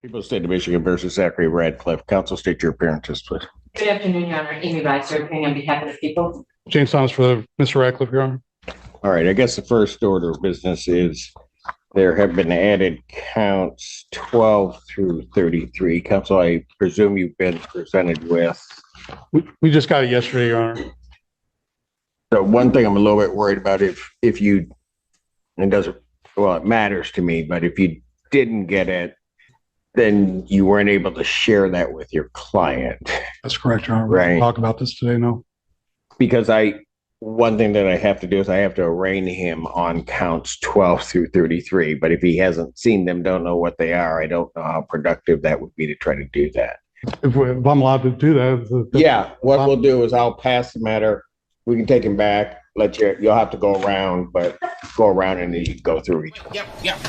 People State of Michigan versus Zachary Radcliff. Counsel, state your appearances, please. Good afternoon, Your Honor. Amy Reiser, appearing on behalf of the people. James Thomas for Mr. Radcliff, Your Honor. All right, I guess the first order of business is there have been added counts 12 through 33. Counsel, I presume you've been presented with. We just got it yesterday, Your Honor. So one thing I'm a little bit worried about, if you, it doesn't, well, it matters to me, but if you didn't get it, then you weren't able to share that with your client. That's correct, Your Honor. Right. We'll talk about this today, no? Because one thing that I have to do is I have to arraign him on counts 12 through 33. But if he hasn't seen them, don't know what they are, I don't know how productive that would be to try to do that. If I'm allowed to do that. Yeah, what we'll do is I'll pass the matter. We can take him back. You'll have to go around, but go around and then you go through each one. Yep.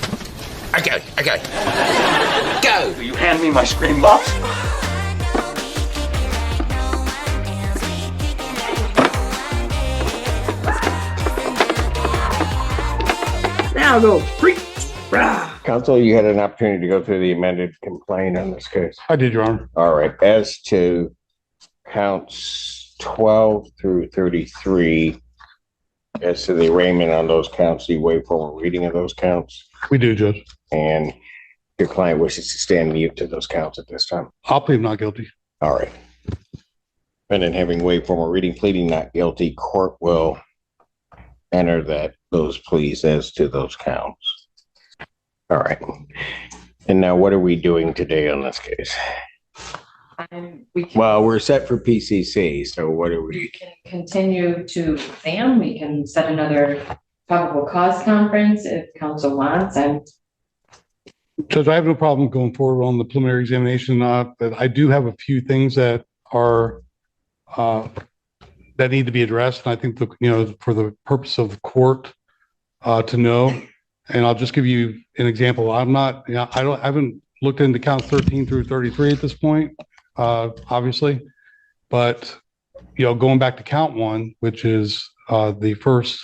Okay. Go! Will you hand me my screen box? Now go. Counsel, you had an opportunity to go through the amended complaint on this case. I did, Your Honor. All right. As to counts 12 through 33, as to the arraignment on those counts, do you waive formal reading of those counts? We do, Judge. And your client wishes to stand mute to those counts at this time. I'll plead not guilty. All right. And then having waived formal reading, pleading not guilty, court will enter those pleas as to those counts. All right. And now what are we doing today on this case? Well, we're set for PCC, so what are We can continue to exam. We can set another probable cause conference if counsel wants. Judge, I have no problem going forward on the preliminary examination, but I do have a few things that are that need to be addressed. And I think for the purpose of the court to know, and I'll just give you an example. I haven't looked into count 13 through 33 at this point, obviously, but going back to count 1, which is the first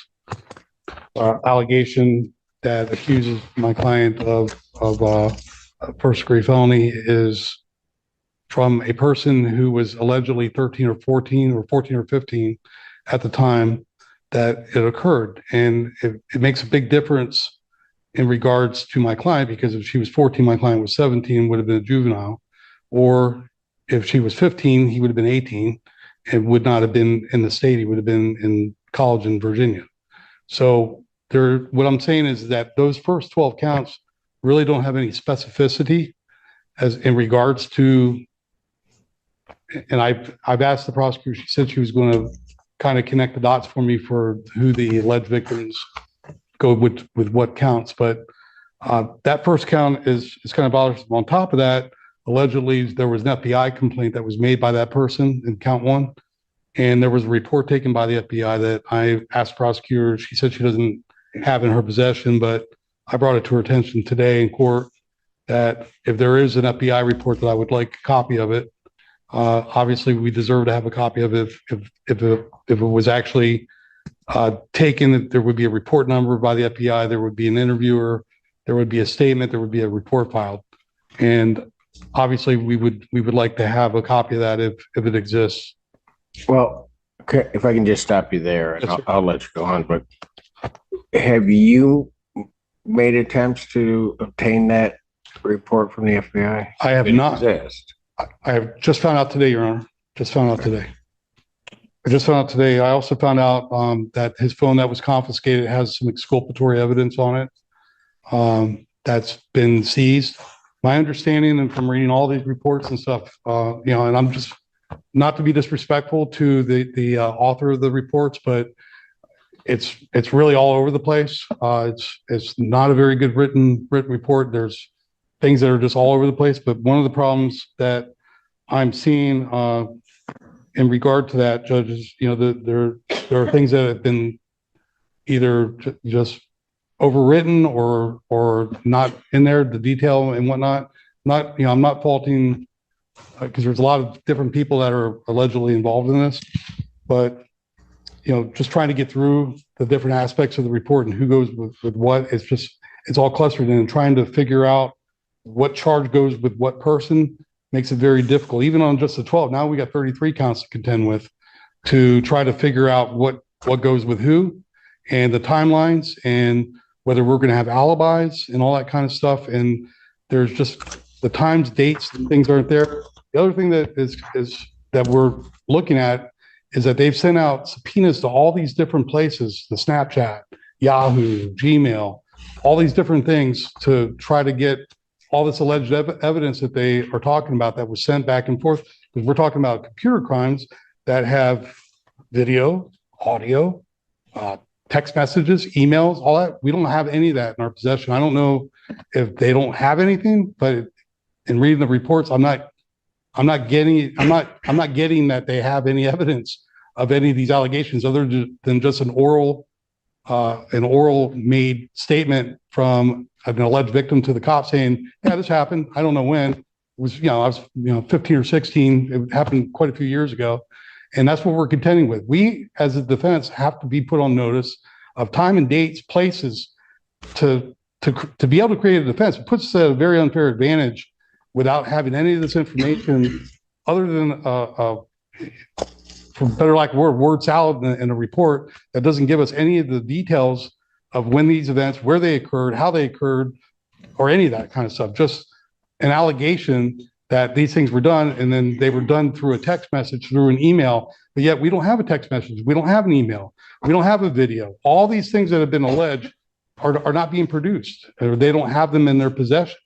allegation that accuses my client of a first-degree felony, is from a person who was allegedly 13 or 14 or 14 or 15 at the time that it occurred. And it makes a big difference in regards to my client, because if she was 14, my client was 17, would have been a juvenile. Or if she was 15, he would have been 18 and would not have been in the state. He would have been in college in Virginia. So what I'm saying is that those first 12 counts really don't have any specificity as in regards to, and I've asked the prosecutor, she said she was going to kind of connect the dots for me for who the alleged victims go with what counts. But that first count is kind of bothersome. On top of that, allegedly there was an FBI complaint that was made by that person in count 1. And there was a report taken by the FBI that I asked the prosecutor. She said she doesn't have in her possession, but I brought it to her attention today in court that if there is an FBI report, that I would like a copy of it. Obviously, we deserve to have a copy of it. If it was actually taken, there would be a report number by the FBI, there would be an interviewer, there would be a statement, there would be a report filed. And obviously, we would like to have a copy of that if it exists. Well, okay, if I can just stop you there, and Yes, I'll let you go on, but have you made attempts to obtain that report from the FBI? I have Did it not. exist? I have just found out today, Your Honor. Just found out today. I also found out that his phone that was confiscated has some exculpatory evidence on it that's been seized. My understanding, and from reading all these reports and stuff, and I'm just not to be disrespectful to the author of the reports, but it's really all over the place. It's not a very good written report. There's things that are just all over the place. But one of the problems that I'm seeing in regard to that, judges, there are things that have been either just overwritten or not in there, the detail and whatnot. I'm not faulting, because there's a lot of different people that are allegedly involved in this, but just trying to get through the different aspects of the report and who goes with what. It's all clustered in, and trying to figure out what charge goes with what person makes it very difficult. Even on just the 12, now we got 33 counts to contend with to try to figure out what goes with who and the timelines and whether we're going to have alibis and all that kind of stuff. And there's just the times, dates, and things aren't there. The other thing that is that we're looking at is that they've sent out subpoenas to all these different places, the Snapchat, Yahoo, Gmail, all these different things to try to get all this alleged evidence that they are talking about that was sent back and forth. Because we're talking about computer crimes that have video, audio, text messages, emails, all that. We don't have any of that in our possession. I don't know if they don't have anything, but in reading the reports, I'm not getting that they have any evidence of any of these allegations other than just an oral made statement from an alleged victim to the cop saying, yeah, this happened. I don't know when. It was, I was, 15 or 16. It happened quite a few years ago. And that's what we're contending with. We, as a defense, have to be put on notice of time and dates, places to be able to create a defense. It puts us at a very unfair advantage without having any of this information other than, for better lack of word salad in a report that doesn't give us any of the details of when these events, where they occurred, how they occurred, or any of that kind of stuff. Just an allegation that these things were done, and then they were done through a text message, through an email, but yet we don't have a text message. We don't have an email. We don't have a video. All these things that have been alleged are not being produced, or they don't have them in their possession.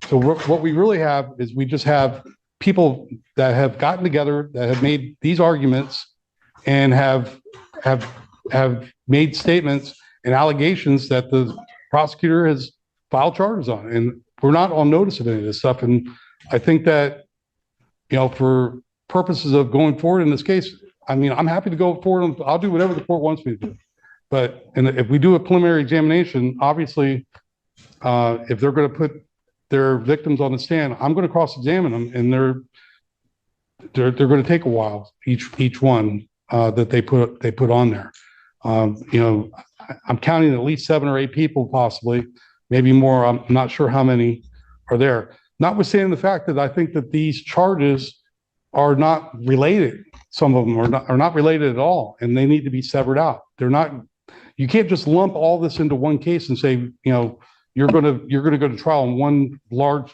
So what we really have is we just have people that have gotten together, that have made these arguments and have made statements and allegations that the prosecutor has filed charges on. And we're not on notice of any of this stuff. And I think that, for purposes of going forward in this case, I'm happy to go forward. I'll do whatever the court wants me to do. And if we do a preliminary examination, obviously, if they're going to put their victims on the stand, I'm going to cross-examine them, and they're going to take a while, each one that they put on there. I'm counting at least 7 or 8 people, possibly, maybe more. I'm not sure how many are there. Notwithstanding the fact that I think that these charges are not related. Some of them are not related at all, and they need to be severed out. They're not. You can't just lump all this into one case and say, you're going to go to trial in one large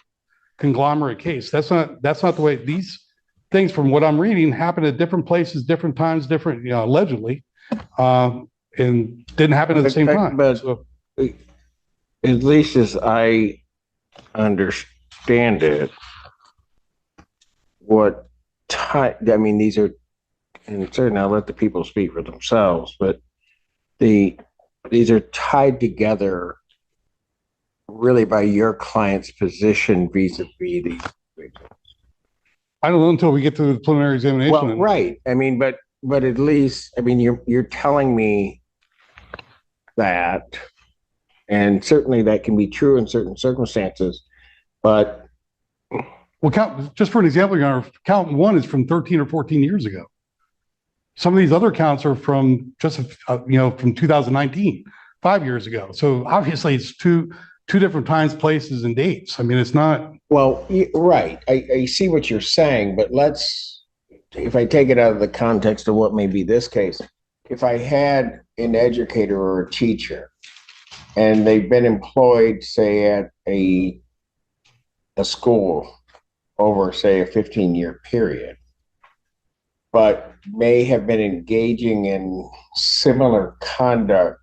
conglomerate case. That's not the way. These things, from what I'm reading, happen at different places, different times, different, allegedly, and didn't happen at the same time. But at least as I understand it, these are, and certainly I'll let the people speak for themselves, but these are tied together really by your client's position vis-a-vis these victims. I don't know until we get to the preliminary examination. Well, right. But at least, you're telling me that, and certainly that can be true in certain circumstances, but. Well, just for an example, Your Honor, count 1 is from 13 or 14 years ago. Some of these other counts are from from 2019, 5 years ago. So obviously it's two different times, places, and dates. It's not. Well, right. I see what you're saying, but if I take it out of the context of what may be this case, if I had an educator or a teacher and they've been employed, say, at a school over, say, a 15-year period, but may have been engaging in similar conduct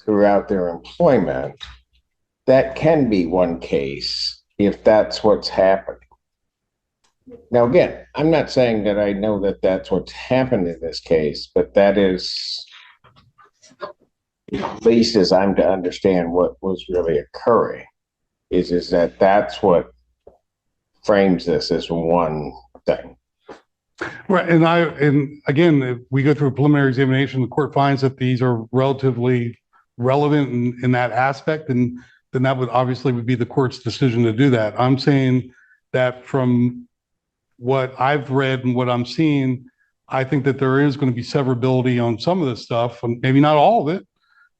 throughout their employment, that can be one case if that's what's happening. Now, again, I'm not saying that I know that that's what's happened in this case, but that is, at least as I'm to understand what was really occurring, is that that's what frames this as one thing. Right. And again, if we go through a preliminary examination, the court finds that these are relatively relevant in that aspect, and then that would obviously be the court's decision to do that. I'm saying that from what I've read and what I'm seeing, I think that there is going to be severability on some of this stuff, and maybe not all of it,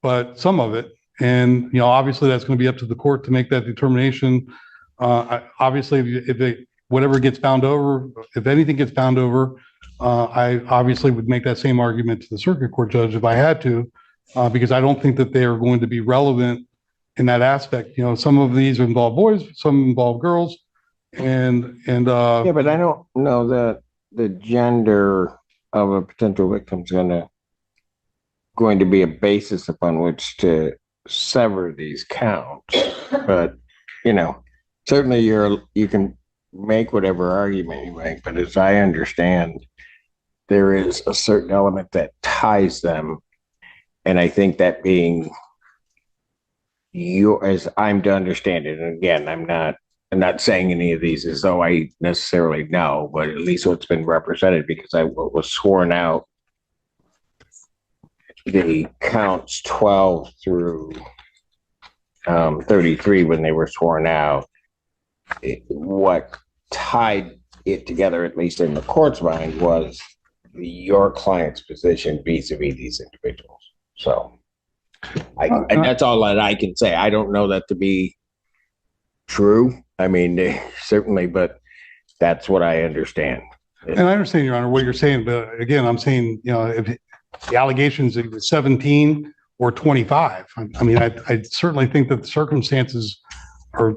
but some of it. And, obviously that's going to be up to the court to make that determination. Obviously, whatever gets found over, if anything gets found over, I obviously would make that same argument to the circuit court judge if I had to, because I don't think that they are going to be relevant in that aspect. You know, some of these involve boys, some involve girls, Yeah, but I don't know that the gender of a potential victim is going to be a basis upon which to sever these counts. But you know, certainly you can make whatever argument you make, but as I understand, there is a certain element that ties them, and I think that being as I'm to understand it, and again, I'm not saying any of these as though I necessarily know, but at least what's been represented, because I was sworn out the counts 12 through 33 when they were sworn out. What tied it together, at least in the court's mind, was your client's position vis-a-vis these individuals. So and that's all that I can say. I don't know that to be true. I mean, certainly, but that's what I understand. and I understand, Your Honor, what you're saying, but again, I'm saying, you know, if the allegations it was 17 or 25, I mean, I certainly think that the circumstances are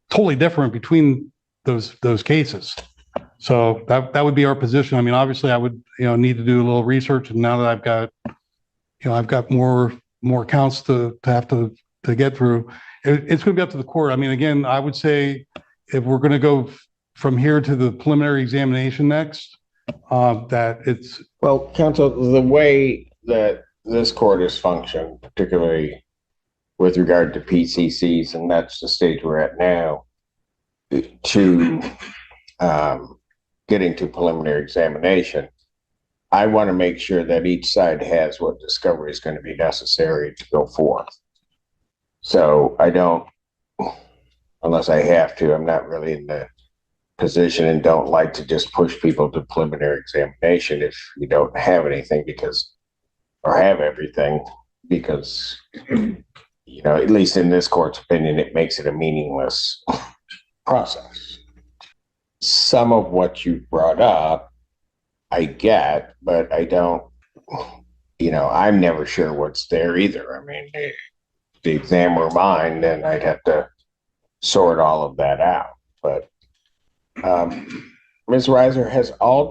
totally different between those cases. So that would be our position. I mean, obviously, I would, you know, need to do a little research, and now that I've got more counts to have to get through, it's going to be up to the court. I mean, again, I would say if we're going to go from here to the preliminary examination next, that it's Well, counsel, the way that this court has functioned, particularly with regard to PCCs, and that's the stage we're at now, to getting to preliminary examination, I want to make sure that each side has what discovery is going to be necessary to go forth. So I don't, unless I have to, I'm not really in the position and don't like to just push people to preliminary examination if you don't have anything or have everything, because, you know, at least in this court's opinion, it makes it a meaningless process. Some of what you brought up, I get, but I don't, you know, I'm never sure what's there either. I mean, if the exam were mine, then I'd have to sort all of that out. But Ms. Reiser, has all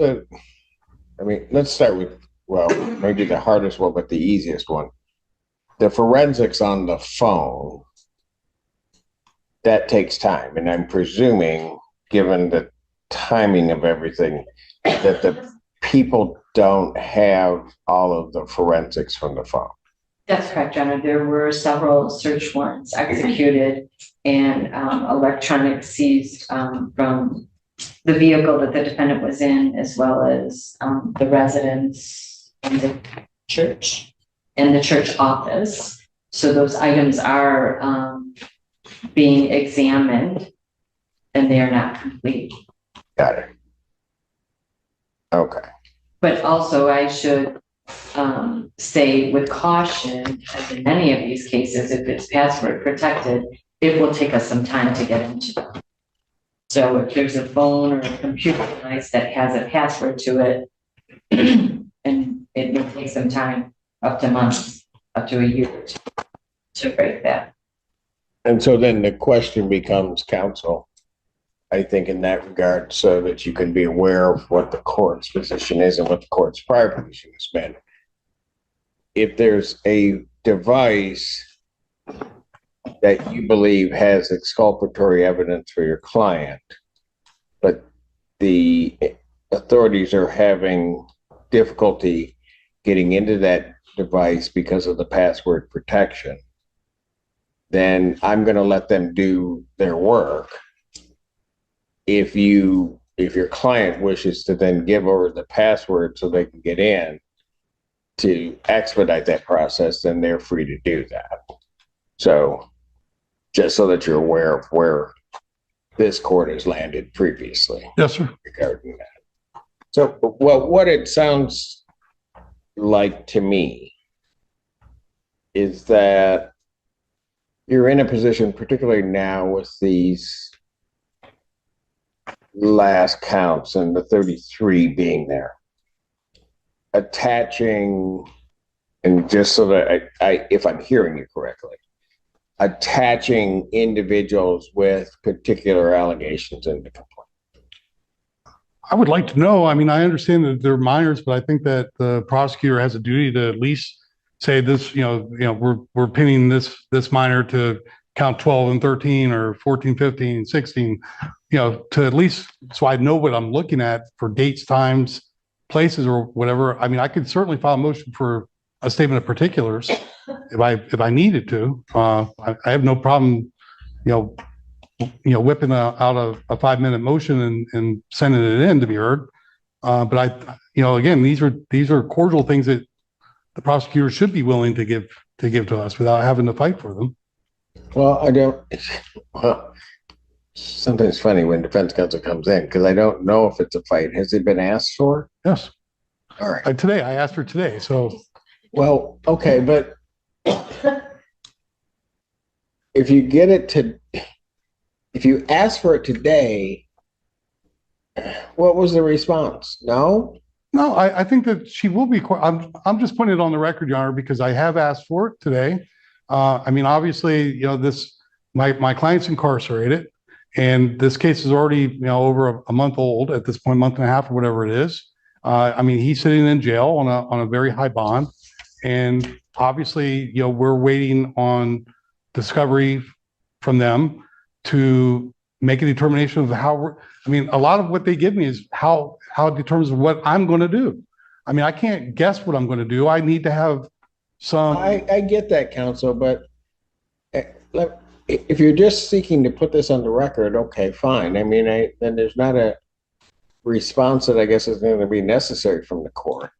let's start with, well, maybe the hardest one, but the easiest one. The forensics on the phone, that takes time. And I'm presuming, given the timing of everything, that the people don't have all of the forensics from the phone. That's correct, Jenna. There were several search warrants executed and electronic seized from the vehicle that the defendant was in, as well as the residence and the church and the church office. So those items are being examined and they are not complete. Got it. Okay. But also I should say with caution, as in many of these cases, if it's password protected, it will take us some time to get into them. So if there's a phone or a computer device that has a password to it, and it may take some time, up to months, up to a year to break that. And so then the question becomes, counsel, I think in that regard, so that you can be aware of what the court's position is and what the court's prior position has been. If there's a device that you believe has exculpatory evidence for your client, but the authorities are having difficulty getting into that device because of the password protection, then I'm going to let them do their work. If your client wishes to then give over the password so they can get in to expedite that process, then they're free to do that. So just so that you're aware of where this court has landed previously. Yes, sir. Regarding that. So, well, what it sounds like to me is that you're in a position, particularly now with these last counts and the 33 being there, attaching, and just so that if I'm hearing you correctly, attaching individuals with particular allegations in the complaint. I would like to know. I mean, I understand that they're minors, but I think that the prosecutor has a duty to at least say this, we're pinning this minor to count 12 and 13 or 14, 15, 16, to at least, so I know what I'm looking at for dates, times, places, or whatever. I mean, I could certainly file a motion for a statement of particulars if I needed to. I have no problem, whipping out a 5-minute motion and sending it in to be heard. But again, these are cordial things that the prosecutor should be willing to give to us without having to fight for them. Well, sometimes funny when defense counsel comes in because I don't know if it's a fight. Has it been asked for? Yes. All right. Today, I asked her today. So, well, okay, but if you get it if you ask for it today, what was the response? No? No, I think that she will be. I'm just putting it on the record, Your Honor, because I have asked for it today. I mean, obviously, my client's incarcerated, and this case is already, over a month old at this point, month and a half or whatever it is. I mean, he's sitting in jail on a very high bond, and obviously, we're waiting on discovery from them to make a determination of how a lot of what they give me is how it determines what I'm going to do. I mean, I can't guess what I'm going to do. I need to have some. I get that, counsel, but if you're just seeking to put this on the record, okay, fine. I mean, then there's not a response that I guess is going to be necessary from the court.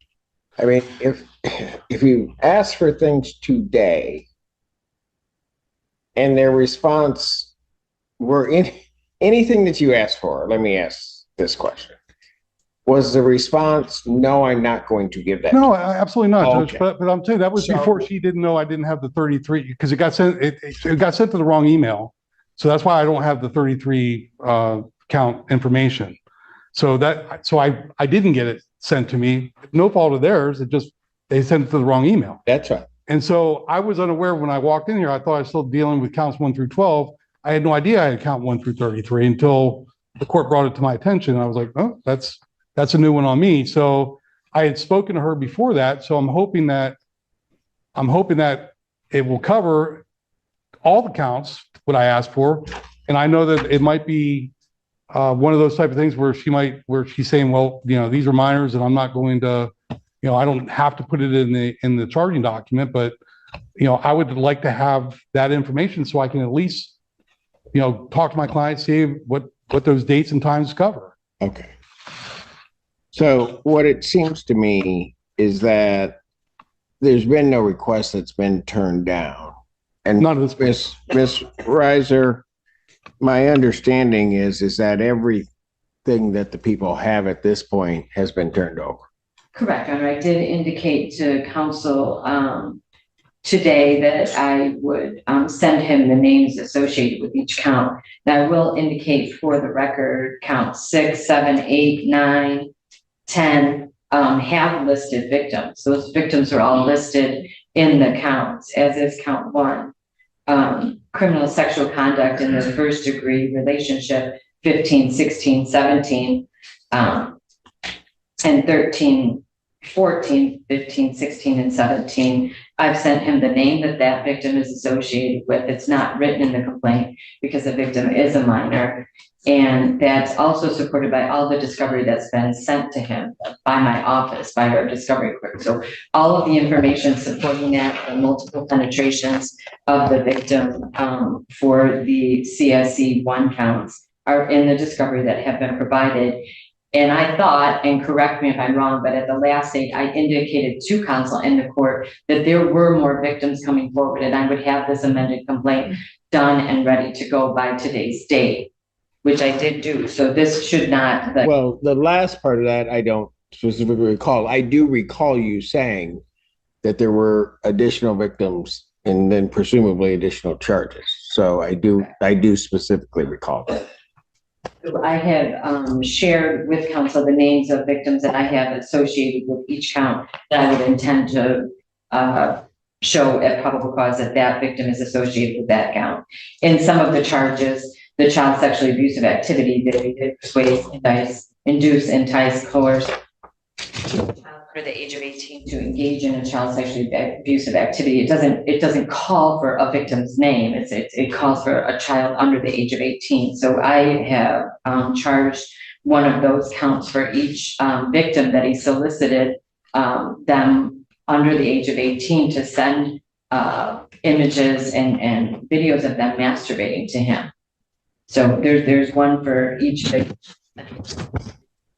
I mean, if you ask for things today and their response were anything that you asked for, let me ask this question. Was the response, no, I'm not going to give that? No, absolutely not, Okay. Judge. But I'm saying that was before she didn't know I didn't have the 33 because it got sent to the wrong email. So that's why I don't have the 33 count information. So I didn't get it sent to me. No fault of theirs. They sent it to the wrong email. That's right. And so I was unaware when I walked in here. I thought I was still dealing with counts 1 through 12. I had no idea I had count 1 through 33 until the court brought it to my attention. And I was like, oh, that's a new one on me. So I had spoken to her before that. So I'm hoping that it will cover all the counts, what I asked for. And I know that it might be one of those type of things where she's saying, well, these are minors and I'm not going to, I don't have to put it in the charging document, but, I would like to have that information so I can at least, talk to my client, see what those dates and times cover. Okay. So what it seems to me is that there's been no request that's been turned down. And None of this. Miss Reiser, my understanding is that everything that the people have at this point has been turned over. Correct, and I did indicate to counsel today that I would send him the names associated with each count. Now I will indicate for the record, count 6, 7, 8, 9, 10 have listed victims. Those victims are all listed in the counts, as is count 1. Criminal sexual conduct in the first degree relationship, 15, 16, 17, and 13, 14, 15, 16, and 17. I've sent him the name that victim is associated with. It's not written in the complaint because the victim is a minor. And that's also supported by all the discovery that's been sent to him by my office, by our discovery clerk. So all of the information supporting that, the multiple penetrations of the victim for the CSE 1 counts are in the discovery that have been provided. And I thought, and correct me if I'm wrong, but at the last date, I indicated to counsel in the court that there were more victims coming forward and I would have this amended complaint done and ready to go by today's date, which I did do. So this should not. Well, the last part of that, I don't specifically recall. I do recall you saying that there were additional victims and then presumably additional charges. So I do specifically recall that. I have shared with counsel the names of victims that I have associated with each count that I would intend to show at probable cause that that victim is associated with that count. In some of the charges, the child sexually abusive activity, they did persuade, induce, entice, coerce under the age of 18 to engage in a child sexually abusive activity. It doesn't call for a victim's name. It calls for a child under the age of 18. So I have charged one of those counts for each victim that he solicited them under the age of 18 to send images and videos of them masturbating to him. So there's one for each victim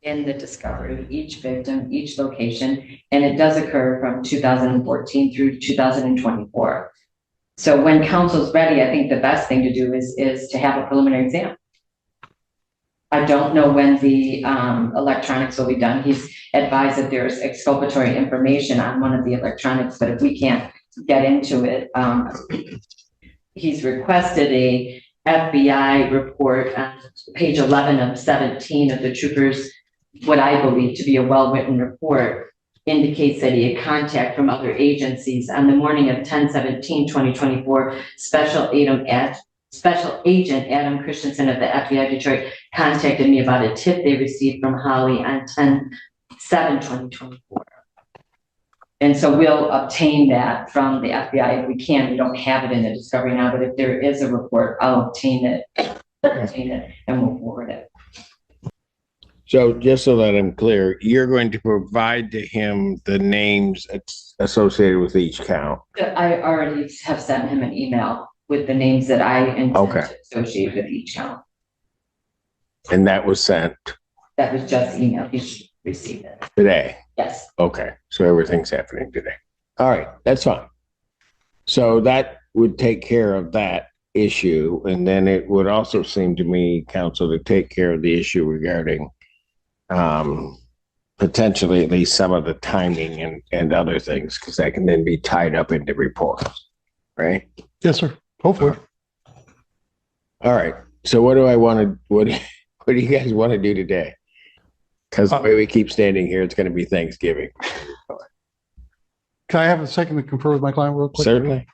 in the discovery, each victim, each location, and it does occur from 2014 through 2024. So when counsel's ready, I think the best thing to do is to have a preliminary exam. I don't know when the electronics will be done. He's advised that there's exculpatory information on one of the electronics, but if we can't get into it, he's requested a FBI report on page 11 of 17 of the troopers. What I believe to be a well-written report indicates that he had contact from other agencies. On the morning of 10/17/2024, Special Agent Adam Christensen of the FBI Detroit contacted me about a tip they received from Holly on 10/7/2024. And so we'll obtain that from the FBI if we can. We don't have it in the discovery now, but if there is a report, I'll obtain it, and we'll forward it. So just so that I'm clear, you're going to provide to him the names associated with each count. I already have sent him an email with the names that I intend to associate with each count. And that was sent That was just emailed. You should receive it. today. Yes. Okay, so everything's happening today. All right, that's fine. So that would take care of that issue. And then it would also seem to me, counsel, to take care of the issue regarding potentially at least some of the timing and other things, because that can then be tied up into reports, right? Yes, sir. Hopefully. All right. So what do you guys want to do today? Because the way we keep standing here, it's going to be Thanksgiving. Can I have a second to confer with my client real quick? Certainly.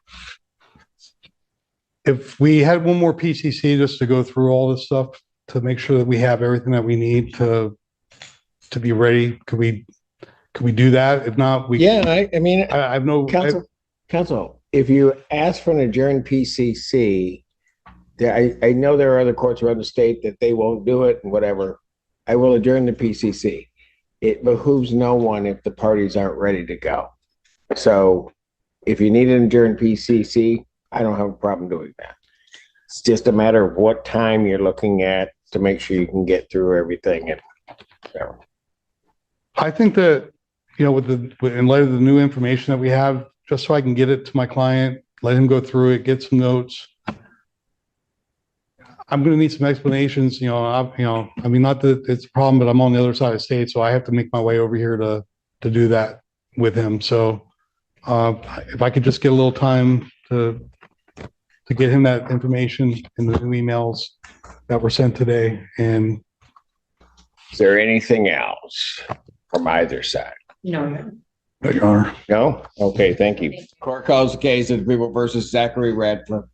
If we had one more PCC just to go through all this stuff to make sure that we have everything that we need to be ready, could we do that? If not, we I mean, I have no counsel, if you ask for an adjourned PCC, I know there are other courts around the state that they won't do it and whatever. I will adjourn the PCC. It behooves no one if the parties aren't ready to go. So if you need an adjourned PCC, I don't have a problem doing that. It's just a matter of what time you're looking at to make sure you can get through everything. And so. I think that, in light of the new information that we have, just so I can get it to my client, let him go through it, get some notes. I'm going to need some explanations, I mean, not that it's a problem, but I'm on the other side of the state, so I have to make my way over here to do that with him. So if I could just get a little time to get him that information in the new emails that were sent today. And Is there anything else from either side? No. Your Honor. No? Okay, thank you. Court calls the case of the people versus Zachary Radcliff.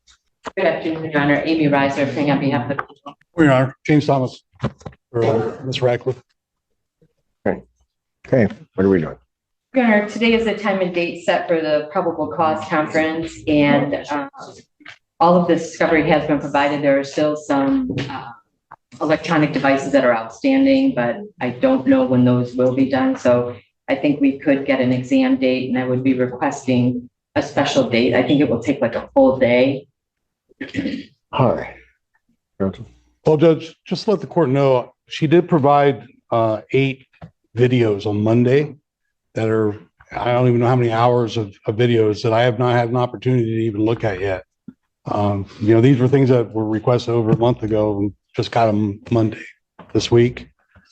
Good afternoon, Your Honor. Amy Reiser, appearing on behalf of the people. Your Honor. James Thomas. Or Ms. Radcliffe. Okay, what are we doing? Your Honor, today is the time and date set for the probable cause conference, and all of the discovery has been provided. There are still some electronic devices that are outstanding, but I don't know when those will be done. So I think we could get an exam date, and I would be requesting a special date. I think it will take like a full day. All right. Well, Judge, just to let the court know, she did provide 8 videos on Monday that are, I don't even know how many hours of videos that I have not had an opportunity to even look at yet. These were things that were requested over a month ago and just got them Monday this week,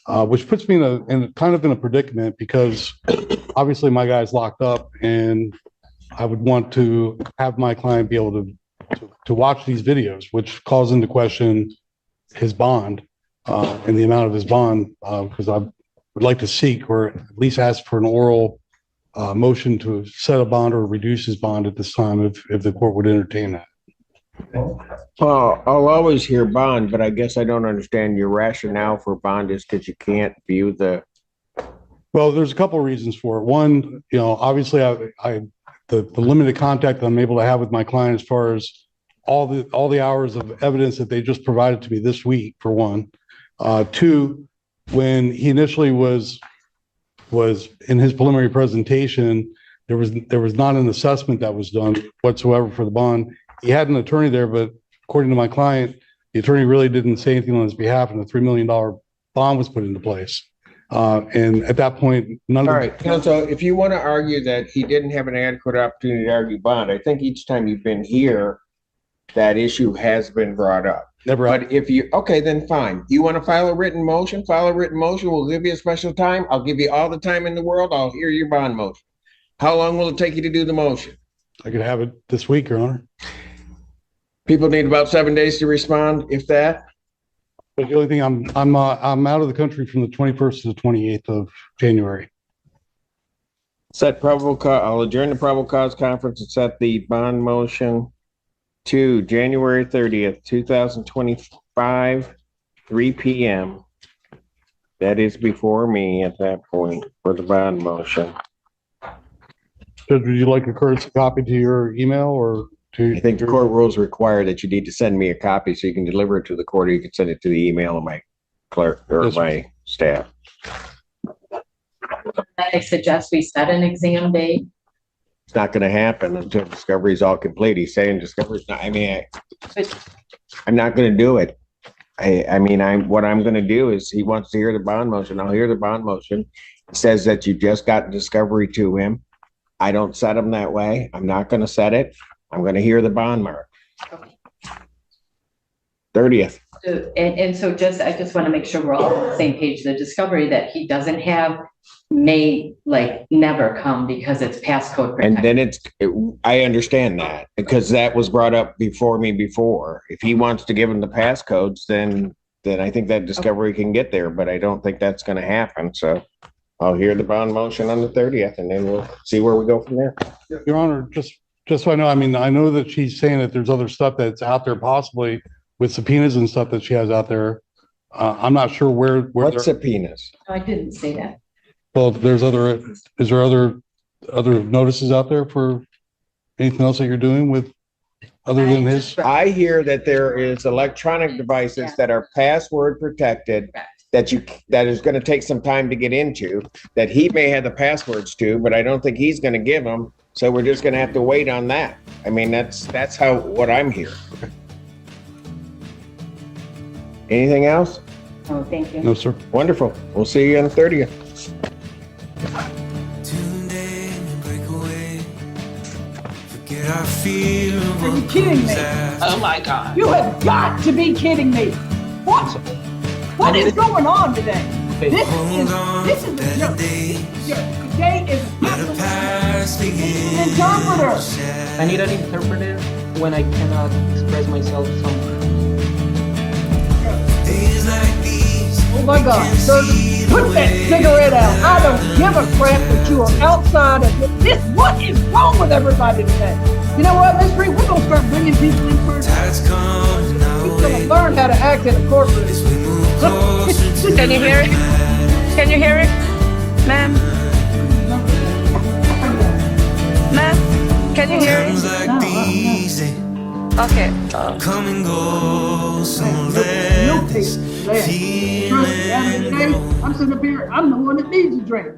which puts me in a predicament, because obviously my guy's locked up and I would want to have my client be able to watch these videos, which calls into question his bond. in the amount of his bond, because I would like to seek or at least ask for an oral motion to set a bond or reduce his bond at this time if the court would entertain that. Well, I'll always hear bond, but I guess I don't understand your rationale for bond is because you can't view the. Well, there's a couple of reasons for it. One, obviously the limited contact that I'm able to have with my client as far as all the hours of evidence that they just provided to me this week, for one. Two, when he initially was in his preliminary presentation, there was not an assessment that was done whatsoever for the bond. He had an attorney there, but according to my client, the attorney really didn't say anything on his behalf, and a $3 million bond was put into place. And at that point, All right, counsel, if you want to argue that he didn't have an adequate opportunity to argue bond, I think each time you've been here, that issue has been brought up. Never. But if you, okay, then fine. You want to file a written motion? File a written motion. We'll give you a special time. I'll give you all the time in the world. I'll hear your bond motion. How long will it take you to do the motion? I could have it this week, Your Honor. People need about 7 days to respond, if that. But the only thing, I'm out of the country from the 21st to the 28th of January. Set probable cause. I'll adjourn the probable cause conference and set the bond motion to January 30th, 2025, 3 p.m. That is before me at that point for the bond motion. Judge, would you like a courtesy copy to your email or to? I think the court rules require that you need to send me a copy so you can deliver it to the court, or you can send it to the email of my clerk or Yes, my staff. I suggest we set an exam date. It's not going to happen until discovery is all complete. He's saying discovery's not, I'm not going to do it. What I'm going to do is he wants to hear the bond motion. I'll hear the bond motion. It says that you just got discovery to him. I don't set him that way. I'm not going to set it. I'm going to hear the bond mark. Okay. 30th. And so I just want to make sure we're all on the same page. The discovery that he doesn't have may never come because it's passcode protected. And then I understand that because that was brought up before me before. If he wants to give him the passcodes, then I think that discovery can get there, but I don't think that's going to happen. So I'll hear the bond motion on the 30th and then we'll see where we go from there. Your Honor, just so I know, I know that she's saying that there's other stuff that's out there possibly with subpoenas and stuff that she has out there. I'm not sure where. What subpoenas? No, I didn't say that. Well, is there other notices out there for anything else that you're doing with other than his? I hear that there is electronic devices that are password protected that is going to take some time to get into, that he may have the passwords to, but I don't think he's going to give them. So we're just going to have to wait on that. That's what I'm hearing. Anything else? Oh, thank you. No, sir. Wonderful. We'll see you on the 30th. Are you kidding me? Oh my God. You have got to be kidding me. What is going on today? This is a joke. Today is an interpreter. I need an interpreter when I cannot express myself somewhere. Oh my God, sir, put that cigarette out. I don't give a crap that you are outside of this. What is wrong with everybody today? You know what, Miss Reed, we're going to start bringing people in first. You're going to learn how to act in a courtroom. Can you hear it? Can you hear it? Ma'am? Ma'am? Can you hear it? Okay. Come and go, some No taste. Trust me, at the end of the day, I'm sitting up here, I'm the one that needs a drink.